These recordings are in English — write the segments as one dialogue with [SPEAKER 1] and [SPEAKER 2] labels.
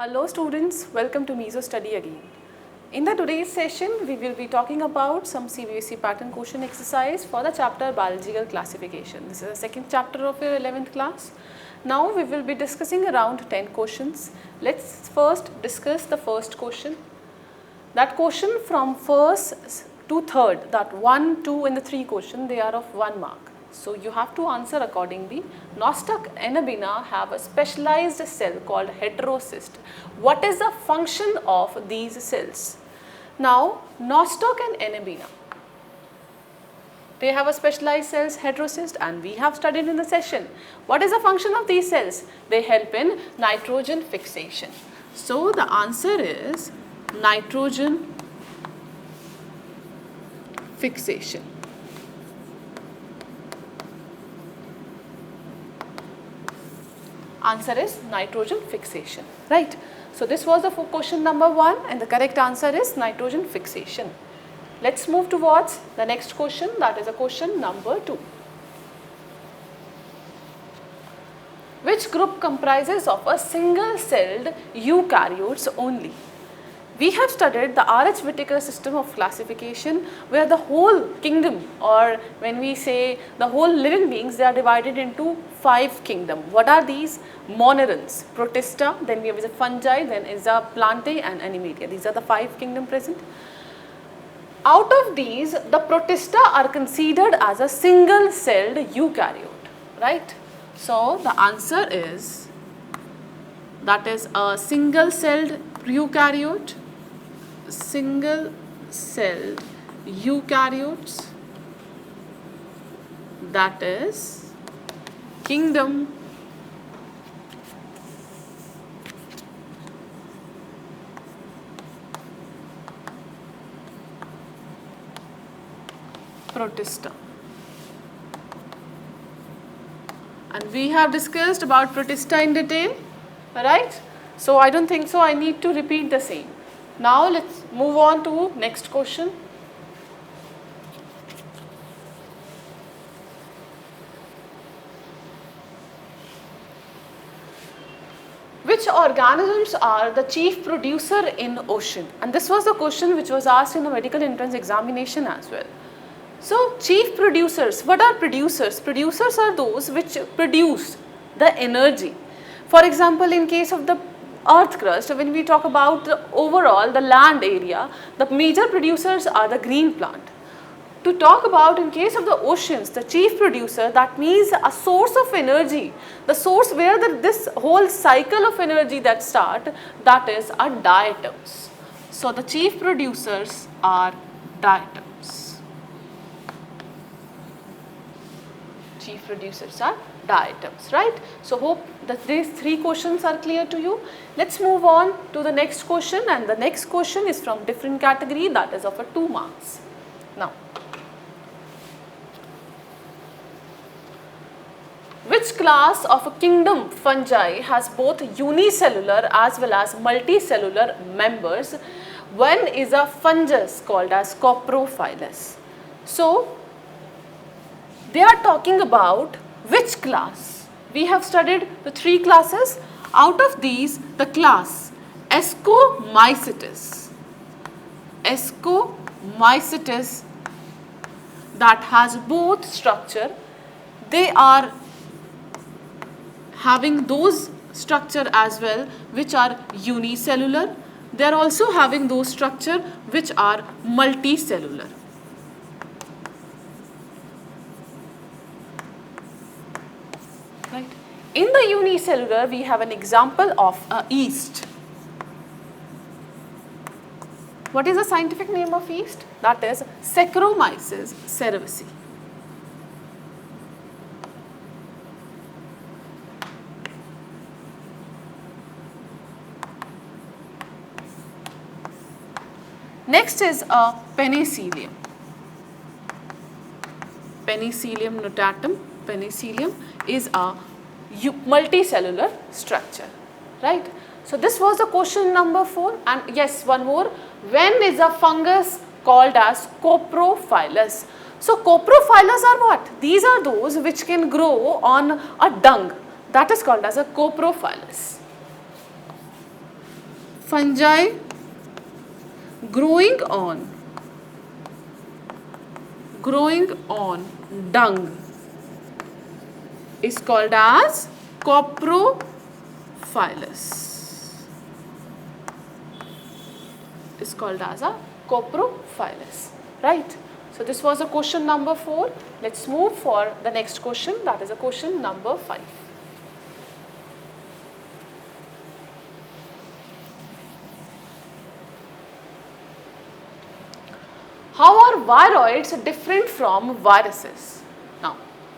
[SPEAKER 1] Hello students, welcome to Meso Study again. In the today's session, we will be talking about some CBSE pattern question exercise for the chapter Biological Classification. This is the second chapter of your 11th class. Now we will be discussing around 10 questions. Let's first discuss the first question. That question from first to third, that 1, 2 and the 3 question, they are of 1 mark. So you have to answer accordingly. Nostoc Enabina have a specialized cell called heterocyst. What is the function of these cells? Now Nostoc and Enabina, they have a specialized cells heterocyst, and we have studied in the session. What is the function of these cells? They help in nitrogen fixation. So the answer is nitrogen fixation. Answer is nitrogen fixation, right? So this was the question number 1 and the correct answer is nitrogen fixation. Let's move towards the next question, that is a question number 2. Which group comprises of a single celled eukaryotes only? We have studied the R.H. Whittaker system of classification, where the whole kingdom, or when we say the whole living beings, they are divided into 5 kingdoms. What are these? Monerans, Protista, then we have the fungi, then is a Plantae and Animalia. These are the 5 kingdoms present. Out of these, the Protista are considered as a single celled eukaryote, right? So the answer is, that is a single celled eukaryote. Single celled eukaryotes, that is kingdom Protista. And we have discussed about Protista in detail, right? So I don't think so I need to repeat the same. Now let's move on to next question. Which organisms are the chief producer in ocean? And this was the question which was asked in the medical entrance examination as well. So chief producers, what are producers? Producers are those which produce the energy. For example, in case of the earth crust, when we talk about the overall the land area, the major producers are the green plant. To talk about in case of the oceans, the chief producer, that means a source of energy, the source where this whole cycle of energy that start, that is a diatoms. So the chief producers are diatoms. Chief producers are diatoms, right? So hope that these 3 questions are clear to you. Let's move on to the next question, and the next question is from different category, that is of a 2 marks. Now, which class of a kingdom fungi has both unicellular as well as multicellular members? One is a fungus called as Coprophilus. So they are talking about which class? We have studied the 3 classes. Out of these, the class Ascomycetes, Ascomycetes, that has both structure, they are having those structure as well which are unicellular. They are also having those structure which are multicellular. Right. In the unicellular, we have an example of yeast. What is the scientific name of yeast? That is Saccharomyces cerevisiae. Next is a Penicillium. Penicillium notatum. Penicillium is a multicellular structure, right? So this was the question number 4, and yes, one more. When is a fungus called as Coprophilus? So Coprophilus are what? These are those which can grow on a dung, that is called as a Coprophilus. fungi growing on dung is called as coprophilous. Is called as a coprophilous, right? So this was a question number 4. Let's move for the next question, that is a question number 5. How are viroids different from viruses? Now,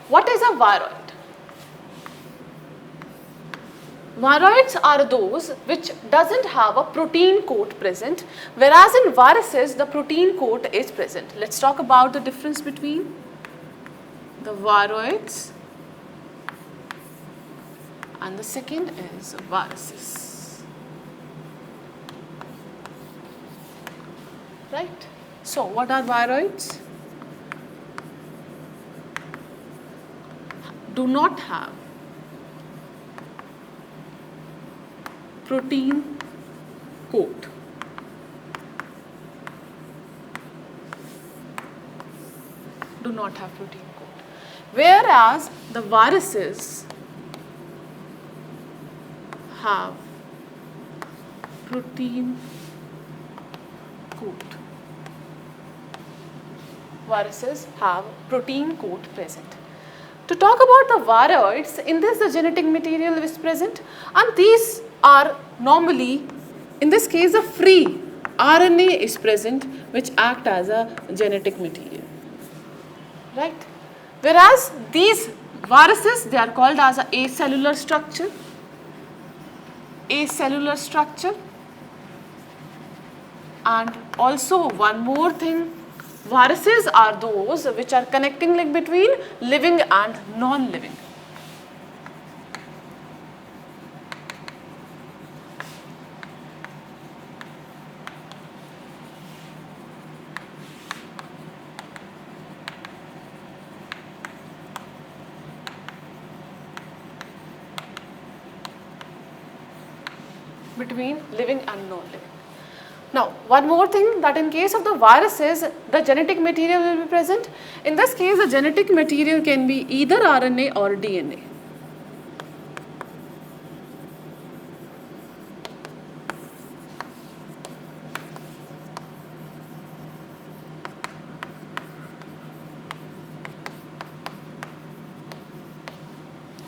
[SPEAKER 1] what is a viroid? Viroids are those which doesn't have a protein coat present, whereas in viruses the protein coat is present. Let's talk about the difference between the viroids and the second is viruses. Right? So, what are viroids? Do not have protein coat. Do not have protein coat. Whereas the viruses have protein coat. Viruses have protein coat present. To talk about the viroids, in this the genetic material is present, and these are normally, in this case, a free RNA is present which act as a genetic material, right? Whereas these viruses, they are called as a acellular structure. Acellular structure. And also one more thing, viruses are those which are connecting link between living and non-living. Between living and non-living. Now, one more thing, that in case of the viruses, the genetic material will be present. In this case, the genetic material can be either RNA or DNA.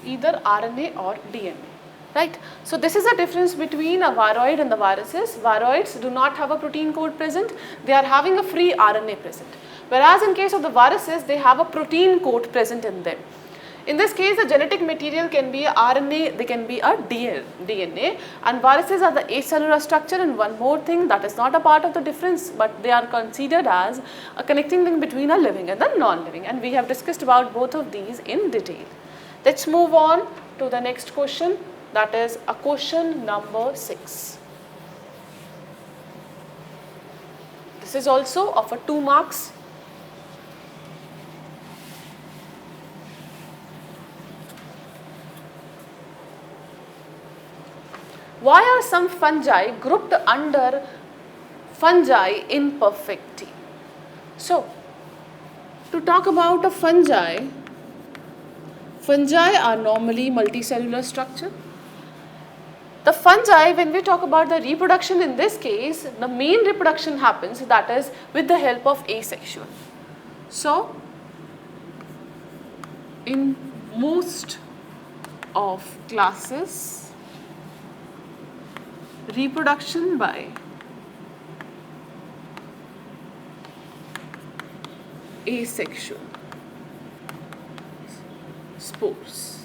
[SPEAKER 1] Either RNA or DNA. Right. So this is a difference between a viroid and the viruses. Viroids do not have a protein coat present, they are having a free RNA present. Whereas in case of the viruses, they have a protein coat present in them. In this case, the genetic material can be a RNA, they can be a DNA, and viruses are the acellular structure. And one more thing, that is not a part of the difference, but they are considered as a connecting link between a living and the non-living, and we have discussed about both of these in detail. Let's move on to the next question. That is a question number 6. This is also of a 2 marks. Why are some fungi grouped under fungi imperfecti? So, to talk about a fungi are normally multicellular structure. The fungi, when we talk about the reproduction, in this case, the main reproduction happens, that is with the help of asexual. So, in most of classes, reproduction by asexual spores.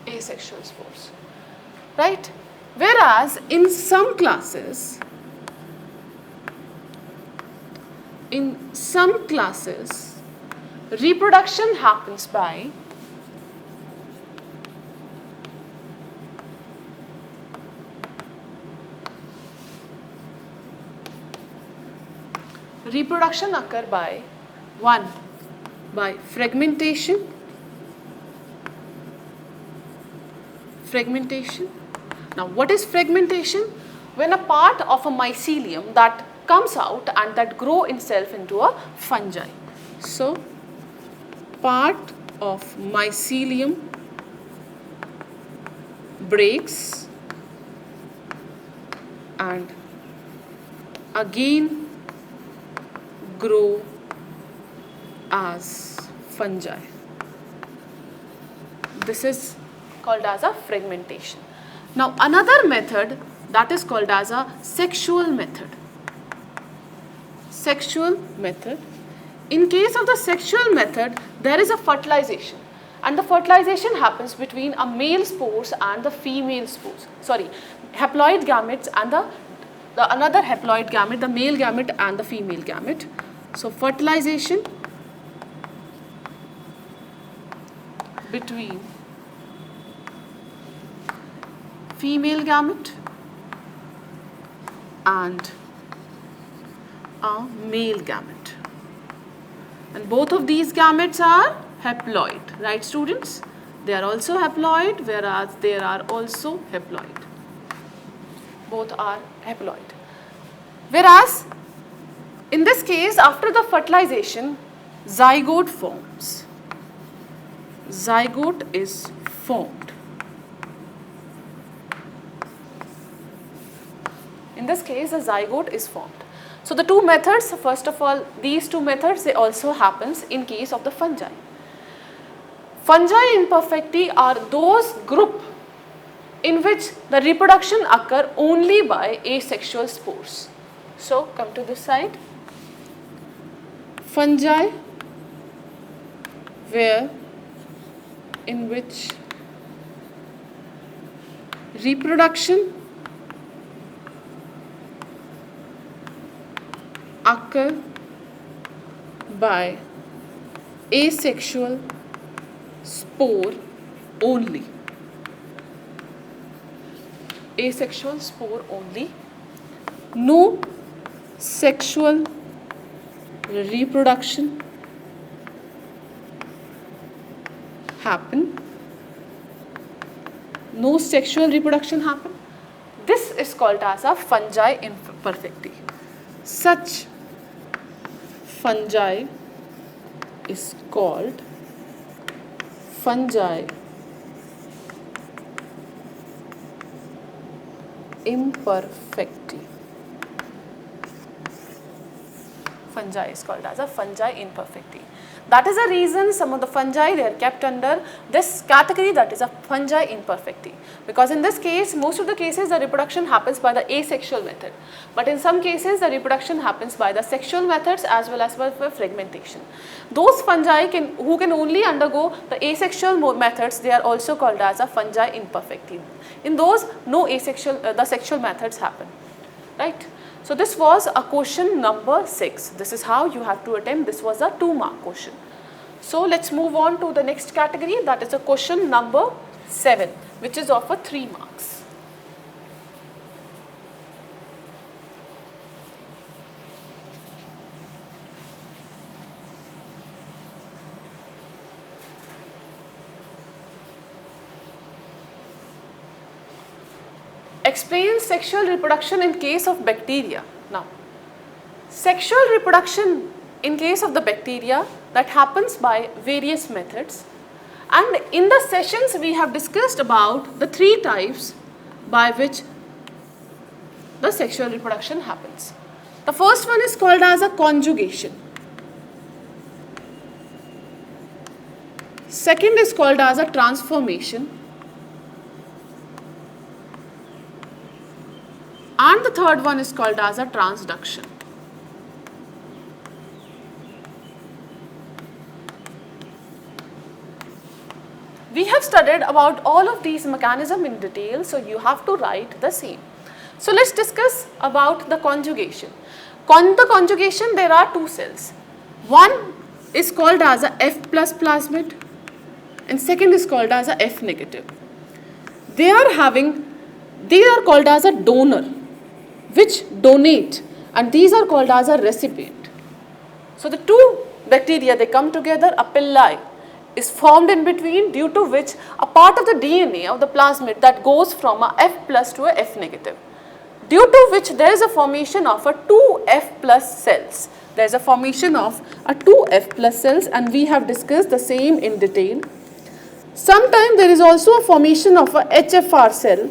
[SPEAKER 1] Asexual spores, right? Whereas in some classes, reproduction happens by occur by 1. By fragmentation. fragmentation. Now what is fragmentation? When a part of a mycelium that comes out and that grow itself into a fungi. So part of mycelium breaks and again grow as fungi. This is called as a fragmentation. Now another method that is called as a sexual method. Sexual method. In case of the sexual method, there is a fertilization, and the fertilization happens between a male spores and the female spores. Sorry, haploid gametes and the another haploid gamete, the male gamete and the female gamete. So fertilization between female gamete and a male gamete, and both of these gametes are haploid, right students? They are also haploid, whereas there are also haploid. Both are haploid. Whereas in this case, after the fertilization, zygote forms. Zygote is formed. In this case, a zygote is formed. So the two methods, first of all, these two methods, they also happens in case of the fungi. Fungi imperfecti are those group in which the reproduction occur only by asexual spores. So come to this side. Fungi where in which reproduction occur by asexual spore only. Asexual spore only. No sexual reproduction happen. No sexual reproduction happen. This is called as a fungi imperfecti. Such fungi is called fungi imperfecti. Fungi is called as a fungi imperfecti. That is the reason some of the fungi, they are kept under this category, that is a fungi imperfecti. Because in this case, most of the cases the reproduction happens by the asexual method. But in some cases the reproduction happens by the sexual methods as well as by fragmentation. Those fungi who can only undergo the asexual methods, they are also called as a fungi imperfecti. In those, no asexual, the sexual methods happen, right? So this was a question number 6. This is how you have to attempt. This was a 2-mark question. So let's move on to the next category, that is a question number 7, which is of a 3 marks. Explain sexual reproduction in case of bacteria. Now, sexual reproduction in case of the bacteria, that happens by various methods, and in the sessions we have discussed about the 3 types by which the sexual reproduction happens. The first one is called as a conjugation. Second is called as a transformation. And the third one is called as a transduction. We have studied about all of these mechanisms in detail, so you have to write the same. So let's discuss about the conjugation. The conjugation, there are 2 cells. One is called as a F plus plasmid and second is called as a F negative. They are called as a donor, which donate, and these are called as a recipient. So the 2 bacteria, they come together, a pili, is formed in between, due to which a part of the DNA of the plasmid that goes from a F plus to a F negative, due to which there is a formation of a 2F plus cells. There is a formation of a 2F plus cells, and we have discussed the same in detail. Sometimes there is also a formation of a HFR cell,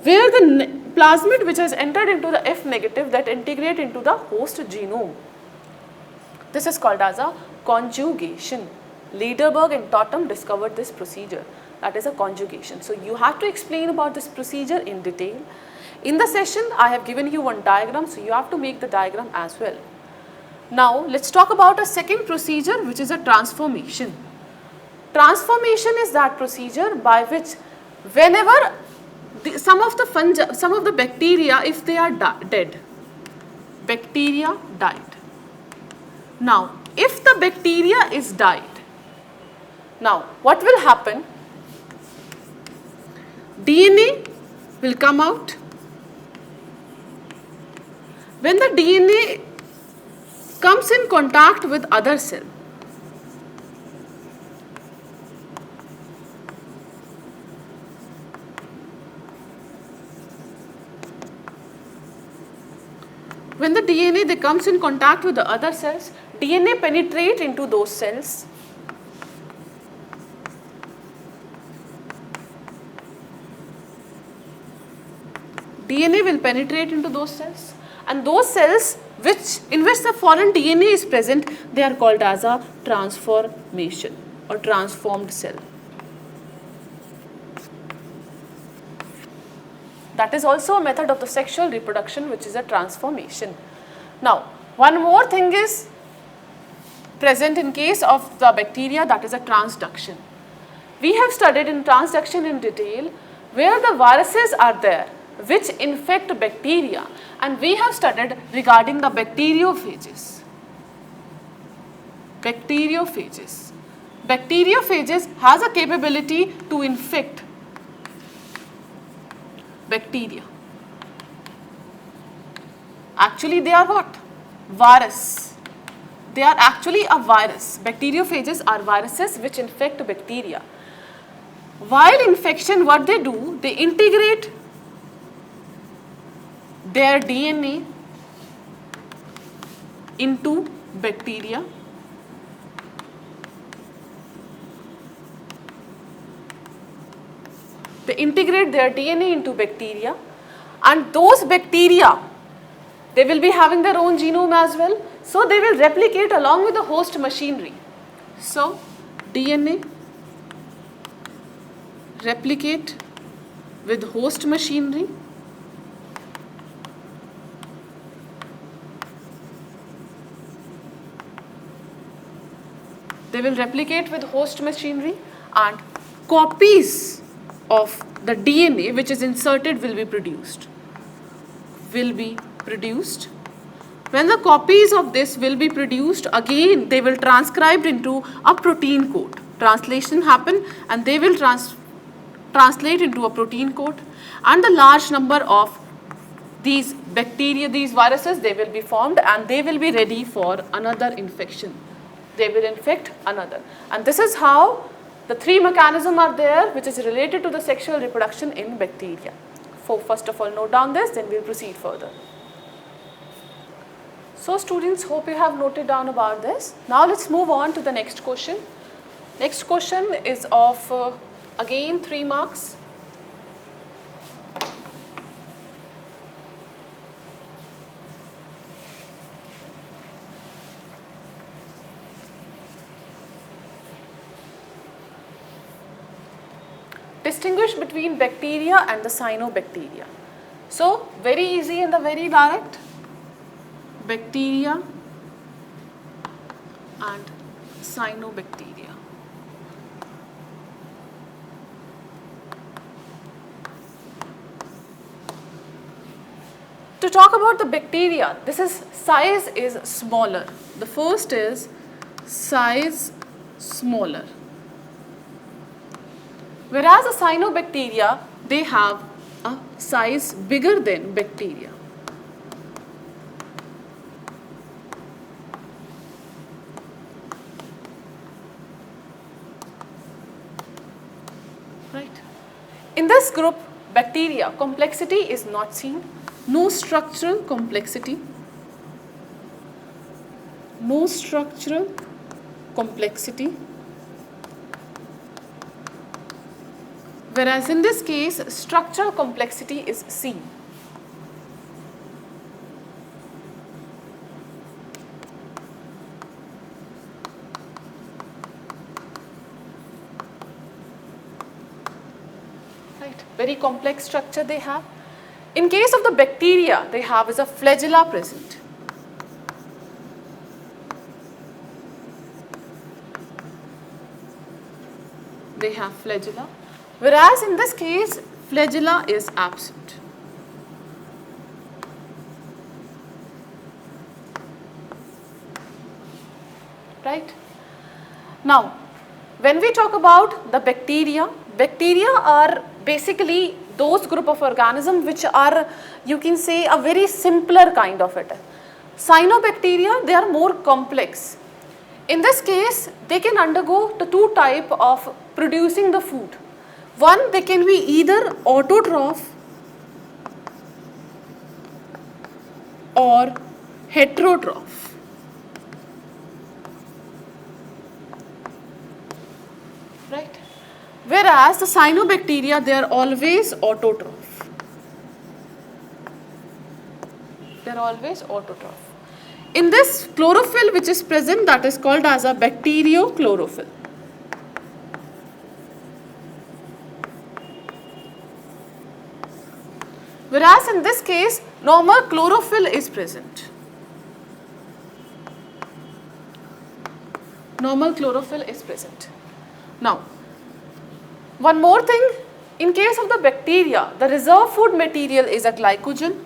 [SPEAKER 1] where the plasmid which has entered into the F negative that integrate into the host genome. This is called as a conjugation. Lederberg and Totem discovered this procedure, that is a conjugation. So you have to explain about this procedure in detail. In the session I have given you one diagram, so you have to make the diagram as well. Now let's talk about a second procedure, which is a transformation. Transformation is that procedure by which whenever some of the bacteria, if they are dead, bacteria died. Now if the bacteria is died, now what will happen? DNA will come out. When the DNA comes in contact with other cell, when the DNA comes in contact with the other cells, DNA penetrate into those cells. DNA will penetrate into those cells, and those cells in which the foreign DNA is present, they are called as a transformation or transformed cell. That is also a method of the sexual reproduction, which is a transformation. Now, one more thing is present in case of the bacteria, that is a transduction. We have studied in transduction in detail where the viruses are there which infect bacteria, and we have studied regarding the bacteriophages. Bacteriophages. Bacteriophages has a capability to infect bacteria. Actually they are what? Virus. They are actually a virus. Bacteriophages are viruses which infect bacteria. While infection, what they do? They integrate their DNA into bacteria. They integrate their DNA into bacteria, and those bacteria, they will be having their own genome as well. So they will replicate along with the host machinery. So DNA replicate with host machinery. They will replicate with host machinery, and copies of the DNA which is inserted will be produced. When the copies of this will be produced, again they will transcribed into a protein code. Translation happen, and they will translate into a protein code, and the large number of these bacteria, these viruses, they will be formed, and they will be ready for another infection. They will infect another, and this is how the three mechanisms are there which is related to the sexual reproduction in bacteria. So first of all note down this, then we will proceed further. So students, hope you have noted down about this. Now let's move on to the next question. Next question is of again 3 marks. Distinguish between bacteria and the cyanobacteria. So very easy and the very direct. Bacteria and cyanobacteria. To talk about the bacteria, this is size is smaller. The first is size smaller. Whereas the cyanobacteria, they have a size bigger than bacteria. In this group, bacteria, complexity is not seen, no structural complexity, no structural complexity, whereas in this case, structural complexity is seen. Right, very complex structure they have. In case of the bacteria, they have is a flagella present. They have flagella, whereas in this case, flagella is absent. Right? Now, when we talk about the bacteria, bacteria are basically those group of organisms which are, you can say, a very simpler kind of it. Cyanobacteria, they are more complex. In this case, they can undergo the two type of producing the food. One, they can be either autotroph or heterotroph. Right? Whereas the cyanobacteria, they are always autotroph. They are always autotroph. In this chlorophyll which is present, that is called as a bacteriochlorophyll. Whereas in this case, normal chlorophyll is present. Normal chlorophyll is present. Now, one more thing, in case of the bacteria, the reserve food material is a glycogen.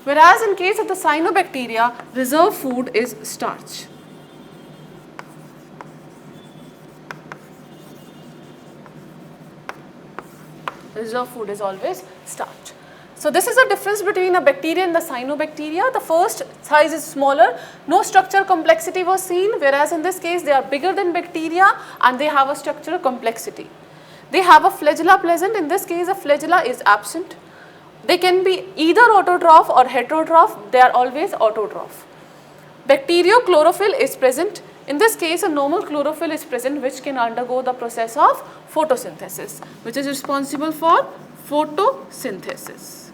[SPEAKER 1] Whereas in case of the cyanobacteria, reserve food is starch. Reserve food is always starch. So this is the difference between a bacteria and the cyanobacteria. The first size is smaller, no structural complexity was seen, whereas in this case they are bigger than bacteria and they have a structural complexity. They have a flagella present, in this case a flagella is absent. They can be either autotroph or heterotroph, they are always autotroph. Bacteriochlorophyll is present. In this case, a normal chlorophyll is present which can undergo the process of photosynthesis, which is responsible for photosynthesis.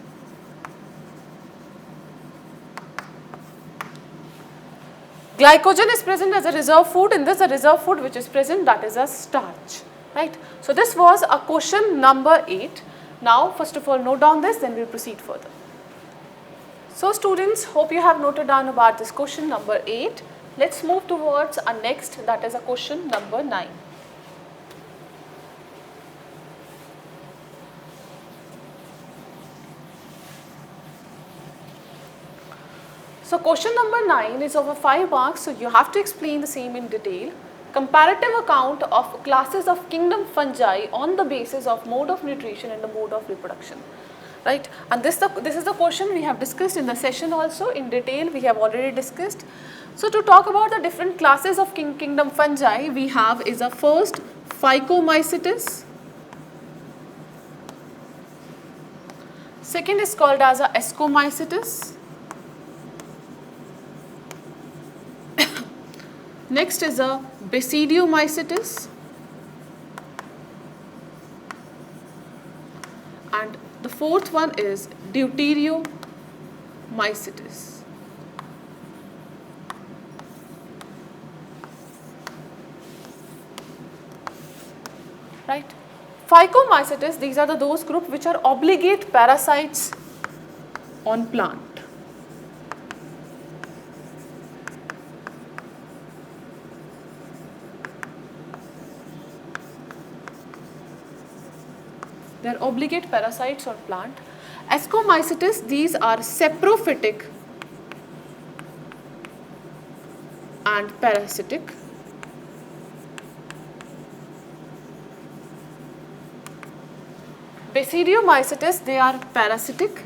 [SPEAKER 1] Glycogen is present as a reserve food. In this, a reserve food which is present, that is a starch. Right? So this was a question number 8. Now, first of all, note down this, then we will proceed further. So students, hope you have noted down about this question number 8. Let's move towards our next, that is a question number 9. So question number 9 is of 5 marks, so you have to explain the same in detail. Comparative account of classes of kingdom fungi on the basis of mode of nutrition and the mode of reproduction. Right? And this is the question we have discussed in the session also in detail, we have already discussed. So to talk about the different classes of kingdom fungi, we have is a first Phycomycetes. Second is called as a Ascomycetes. Next is a Basidiomycetes, and the fourth one is Deuteriomycetes. Right? Phycomycetes, these are those group which are obligate parasites on plant. They are obligate parasites on plant. Ascomycetes, these are saprophytic and parasitic. Basidiomycetes, they are parasitic.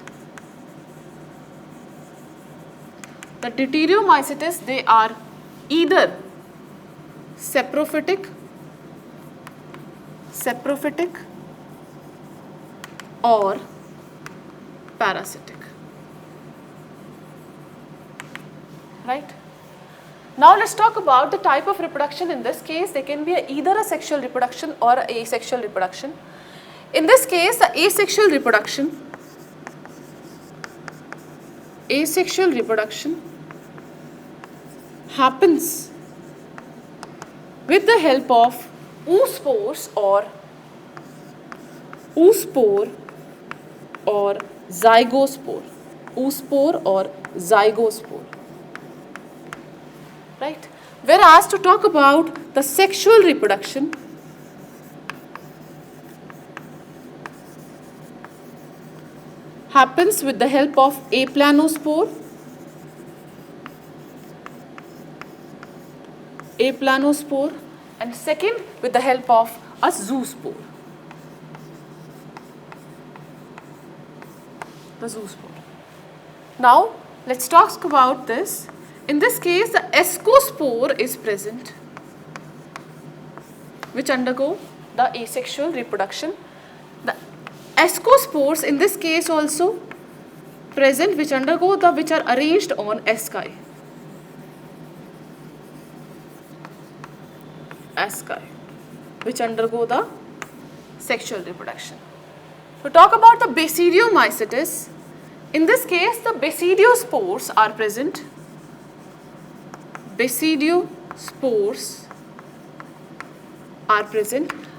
[SPEAKER 1] the deuteriomycetes, they are either saprophytic or parasitic. Right? Now let's talk about the type of reproduction. In this case, there can be either a sexual reproduction or a asexual reproduction. In this case, the asexual reproduction happens with the help of oospore or zygospore. Oospore or zygospore. Right? Whereas to talk about the sexual reproduction, happens with the help of aplanospore and second with the help of a zoospore. The zoospore. Now let's talk about this. In this case, the ascospore is present, which undergo the asexual reproduction. The ascospores in this case also present, which are arranged on asci, which undergo the sexual reproduction. To talk about the basidiomycetes, in this case the basidiospores are present.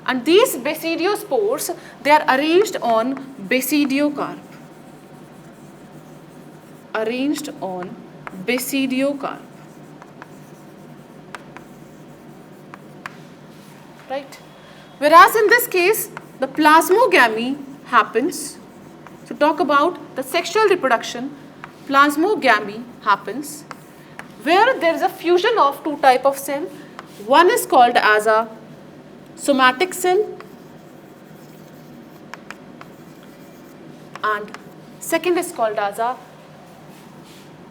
[SPEAKER 1] And these basidiospores, they are arranged on basidiocarp. Right? Whereas in this case, the plasmogamy happens. To talk about the sexual reproduction, plasmogamy happens where there is a fusion of two types of cell. One is called as a somatic cell and second is called as a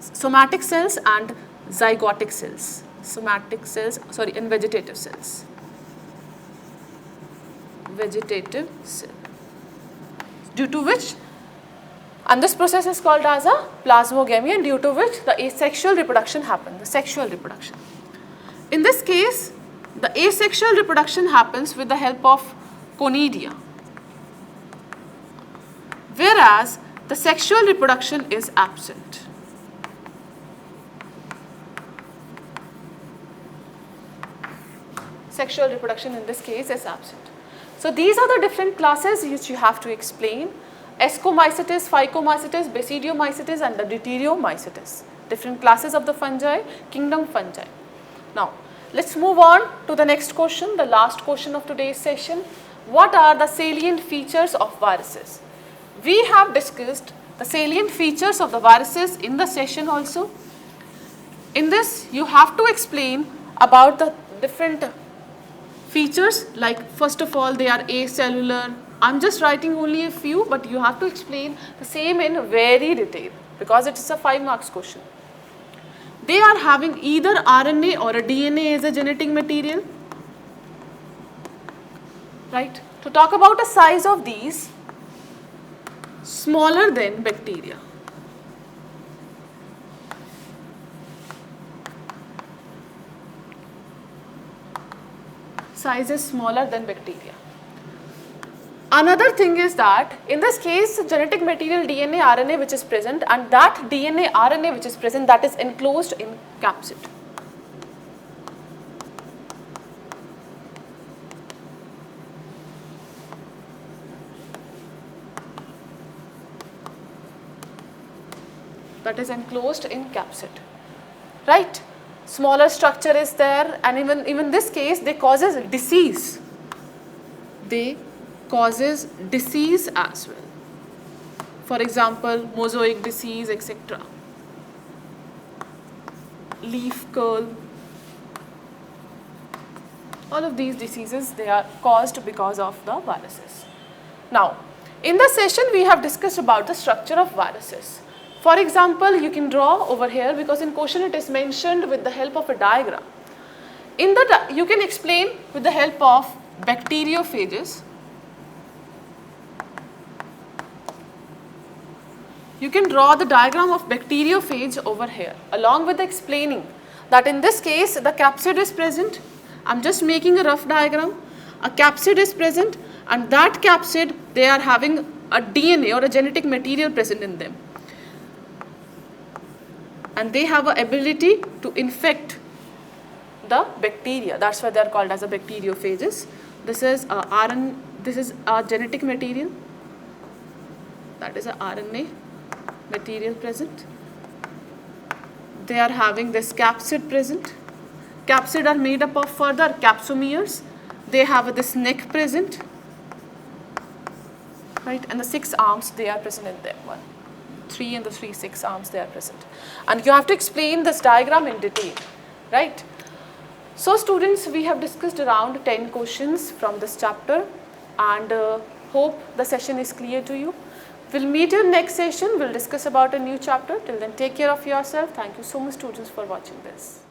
[SPEAKER 1] somatic cells and zygotic cells. And vegetative cells. Due to which, and this process is called as a plasmogamy, and due to which the asexual reproduction happens, the sexual reproduction. In this case, the asexual reproduction happens with the help of conidia, whereas the sexual reproduction is absent. Sexual reproduction in this case is absent. So these are the different classes which you have to explain. Ascomycetes, Phycomycetes, Basidiomycetes and the Deuteriomycetes. Different classes of the fungi, kingdom fungi. Now, let's move on to the next question, the last question of today's session. What are the salient features of viruses? We have discussed the salient features of the viruses in the session also. In this, you have to explain about the different features, like first of all they are acellular. I'm just writing only a few, but you have to explain the same in very detail because it is a 5 marks question. They are having either RNA or a DNA as a genetic material. Right? To talk about the size of these, smaller than bacteria. Size is smaller than bacteria. Another thing is that in this case genetic material DNA, RNA which is present, and that DNA, RNA which is present, that is enclosed in capsid. That is enclosed in capsid. Right? Smaller structure is there, and even this case they causes disease. They causes disease as well. For example, mosaic disease, etc. Leaf curl. All of these diseases, they are caused because of the viruses. Now, in the session we have discussed about the structure of viruses. For example, you can draw over here because in question it is mentioned with the help of a diagram. In that you can explain with the help of bacteriophages. You can draw the diagram of bacteriophage over here along with explaining that in this case the capsid is present. I am just making a rough diagram. A capsid is present and that capsid, they are having a DNA or a genetic material present in them. And they have an ability to infect the bacteria. That's why they are called as a bacteriophages. This is this is a genetic material. That is a RNA material present. They are having this capsid present. Capsid are made up of further capsomeres. They have this neck present, right? And the 6 arms, they are present in them. 1, 3 and the 3, 6 arms, they are present. And you have to explain this diagram in detail, right? So students, we have discussed around 10 questions from this chapter and hope the session is clear to you. We'll meet you in next session. We'll discuss about a new chapter. Till then, take care of yourself. Thank you so much students for watching this.